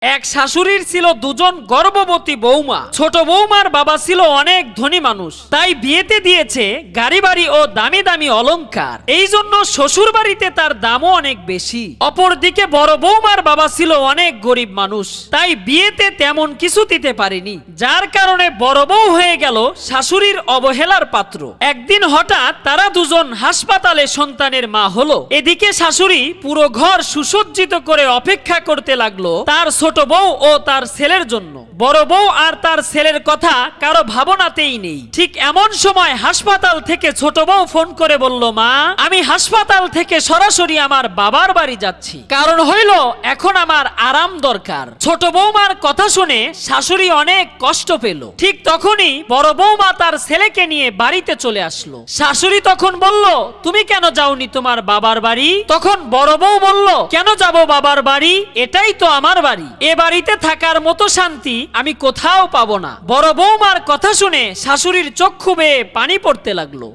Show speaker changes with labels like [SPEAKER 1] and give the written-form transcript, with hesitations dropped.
[SPEAKER 1] এক শাশুড়ির ছিল দুজন গর্ভবতী বৌমা। ছোট বৌমার বাবা ছিল অনেক ধনী মানুষ, তাই বিয়েতে দিয়েছে গাড়ি বাড়ি ও দামি দামি অলংকার। এই জন্য শ্বশুর বাড়িতে তার দামও অনেক বেশি। অপরদিকে বড় বৌমার বাবা ছিল অনেক গরিব মানুষ, তাই বিয়েতে তেমন কিছু দিতে পারেনি, যার কারণে বড় বউ হয়ে গেল শাশুড়ির অবহেলার পাত্র। একদিন হঠাৎ তারা দুজন হাসপাতালে সন্তানের মা হলো। এদিকে শাশুড়ি পুরো ঘর সুসজ্জিত করে অপেক্ষা করতে লাগলো তার ছোট বউ ও তার ছেলের জন্য। বড় বউ আর তার ছেলের কথা কারো ভাবনাতেই নেই। ঠিক এমন সময় হাসপাতাল থেকে ছোট বউ ফোন করে বলল, মা, আমি হাসপাতাল থেকে সরাসরি আমার বাবার বাড়ি যাচ্ছি, কারণ হইল এখন আমার আরাম দরকার। ছোট বৌমার কথা শুনে শাশুড়ি অনেক কষ্ট পেল। ঠিক তখনই বড় বৌমা তার ছেলেকে নিয়ে বাড়িতে চলে আসলো। শাশুড়ি তখন বলল, তুমি কেন যাওনি তোমার বাবার বাড়ি? তখন বড় বউ বলল, কেন যাব বাবার বাড়ি? এটাই তো আমার বাড়ি। এ বাড়িতে থাকার মতো শান্তি আমি কোথাও পাবো না। বড় বৌমার কথা শুনে শাশুড়ির চক্ষু বেয়ে পানি পড়তে লাগলো।